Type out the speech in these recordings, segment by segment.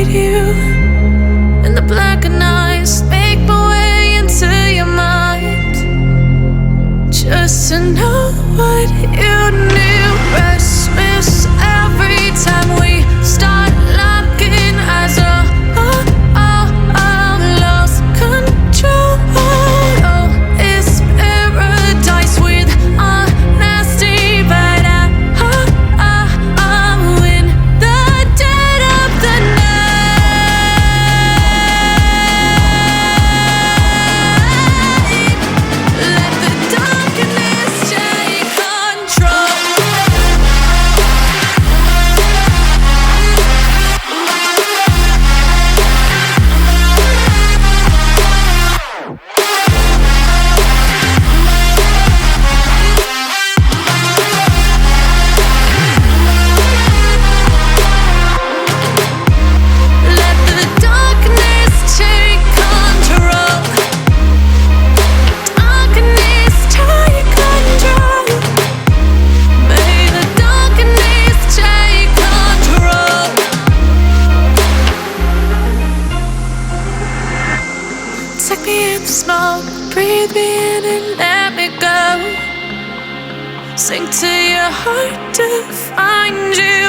inside you, and the blackened eyes make my way into your mind, just to know what you knew. Restless every time we start locking eyes. Lost control. Oh, it's paradise with honesty, but I'm in the dead of the night. Let the darkness take control. Let the darkness take control. Darkness take control. May the darkness take control. Take me in the smoke, breathe me in and let me go. Sink to your heart to find you.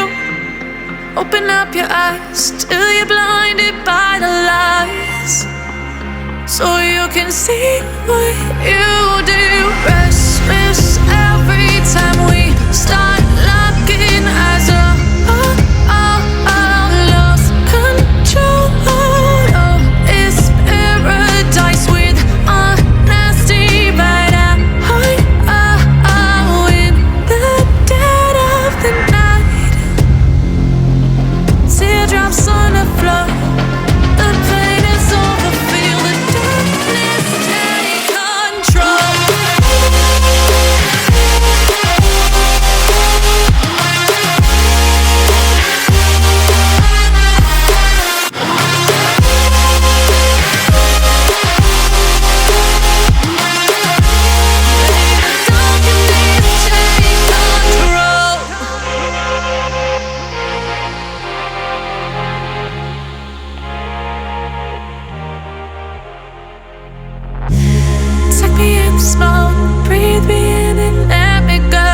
Open up your eyes till you're blinded by the lies, so you can see what you do. Restless every time we start locking eyes. Lost control. Oh, it's paradise with honesty, but I'm in the dead of the night. Teardrops on the floor. The pain is over. Feel the darkness take control. Take me in the smoke, breathe me in and let me go.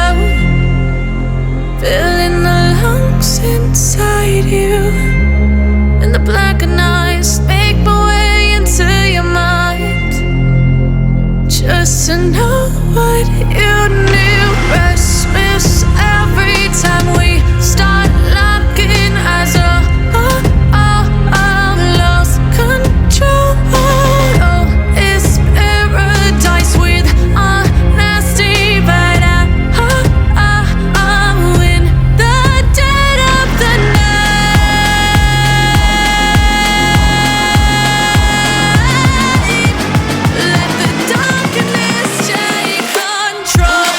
Filling the lungs inside you, and the blackened eyes make my way into your mind, just to know what you knew. Restless every time we start locking eyes. Lost control. Oh, it's paradise with honesty, but I'm in the dead of the night. Let the darkness take control.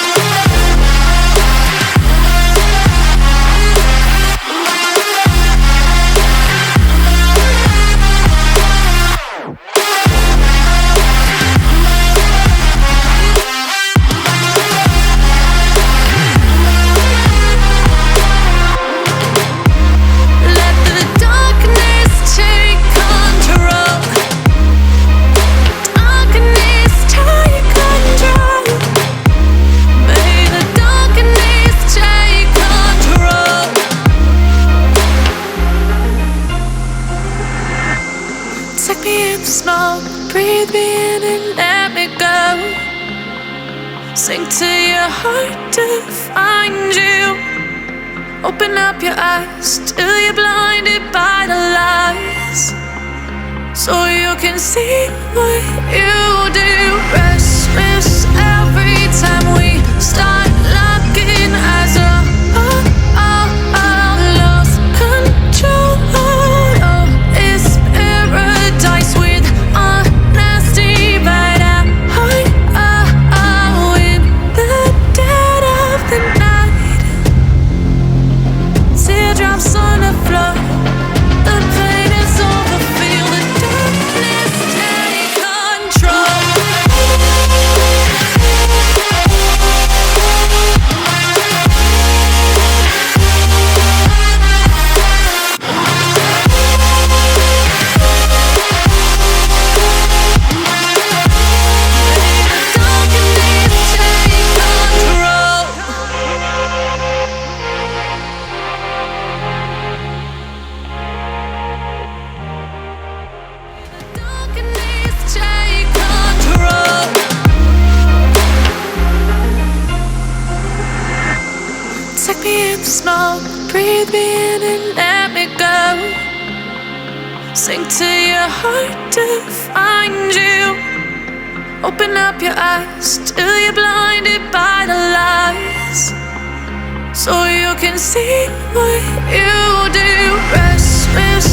Let the darkness take control. Darkness take control. May the darkness take control. Take me in the smoke, breathe me in and let me go. Sink to your heart to find you. Open up your eyes till you're blinded by the lies, so you can see what you do. Restless every time we start locking eyes. Lost control. Oh, it's paradise with honesty, but I'm in the dead of the night. Teardrops on the floor. The pain is over. Feel the darkness take control. smoke, breathe me in and let me go. Sink to your heart to find you. Open up your eyes till you're blinded by the lies, so you can see what you do. Restless